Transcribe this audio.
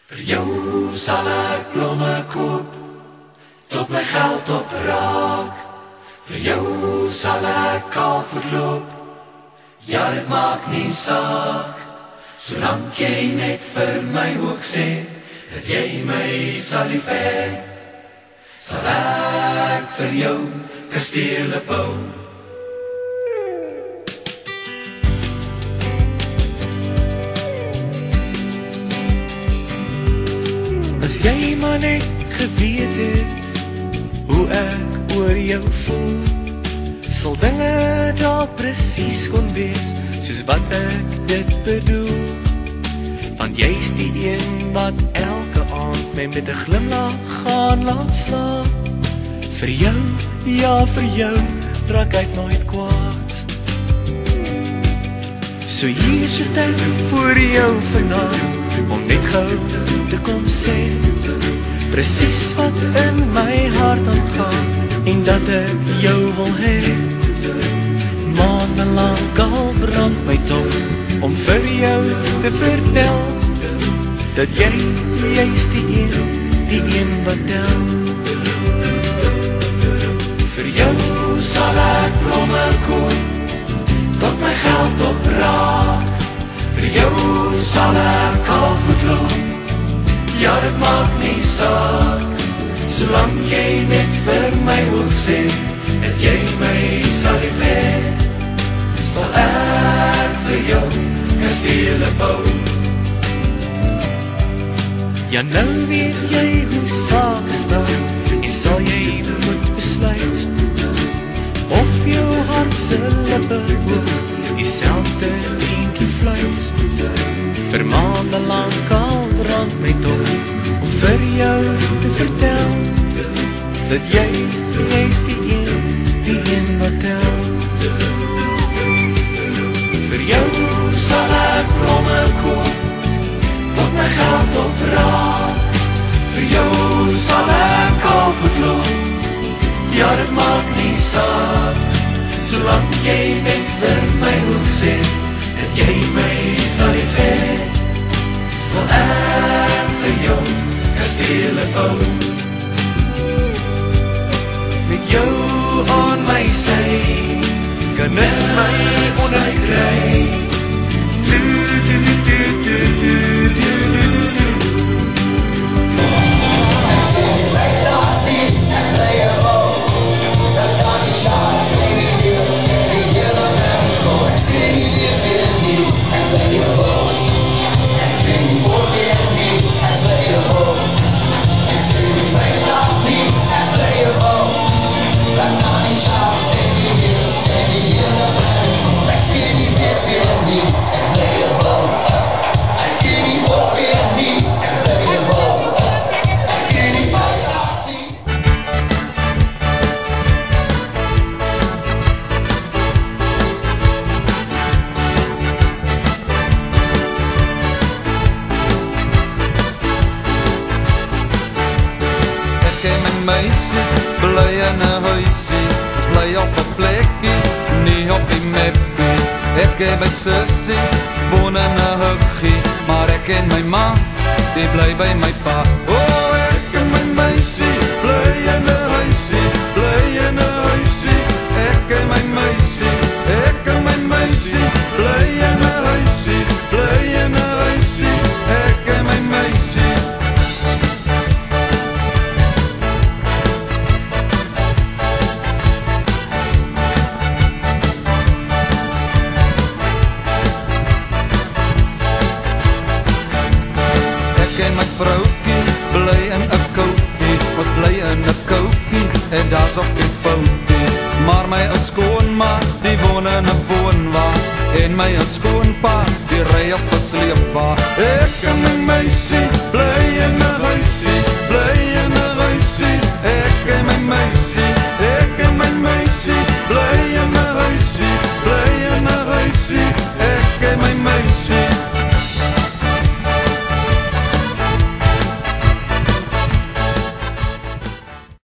Vir jou sal ek blomme koop, tot my geld opraak. Vir jou sal ek kalfvoet loop, ja dit maak nie saak. Solank jy net vir my ook sê, dat jy my sal lief hê, sal ek vir jou kastele bou. As jy maar net geweet het, hoe ek oor jou voel, sal dinge daar presies kon wees, soos wat ek dit bedoel. Want jy is die een wat elke aand my met 'n glimlach gaan laat slaap. Vir jou, ja vir jou, raak ek nooit kwaad. So hier sit ek voor jou vanaand, om net gou te kom sê, presies wat in my hart aangaan, en dat ek jou wil hê. Maandelang al brand my tong, om vir jou te vertel, dat jy is die een wat tel. Vir jou sal ek blomme koop, tot my geld opraak. Vir jou sal ek kalfvoet loop, ja dit maak nie saak. Solang jy net vir my wil sê, dat jy my sal lief hê, sal ek vir jou kastele bou. Ja nou weet jy hoe sake staan, en sal jy moet besluit, of jou hart se lippe ook dieselfde eentjie fluit. Vir maandelang al brand my tong, om vir jou te vertel, dat jy is die een wat tel. Vir jou sal ek blomme koop, tot my geld opraak. Vir jou sal ek kalfvoet loop, ja dit maak nie saak. Solang jy net vir my wil sê, dat jy my sal lief hê, sal ek vir jou kastele bou. Met jou aan my sy, kan niks my onderkry. Meisie, bly in 'n huisie, ons bly op 'n plekkie, nie op die meppie. Ek en my sussie, woon in 'n huggie, maar ek en my ma, die bly by my pa. Oh, ek en my meisie, bly in 'n huisie, bly in 'n huisie. Ek en my meisie, ek en my meisie, bly in 'n huisie, bly in 'n huisie. Ek en my meisie. Vroukie, bly in 'n koukie, ons bly in 'n koukie, en daar's ook geen foutie. Maar my ou skoonma, die woon in 'n woonwa, en my ou skoonpa, die ry op 'n sleepwa. Ek en my meisie, bly in 'n huisie, bly in 'n huisie. Ek en my meisie.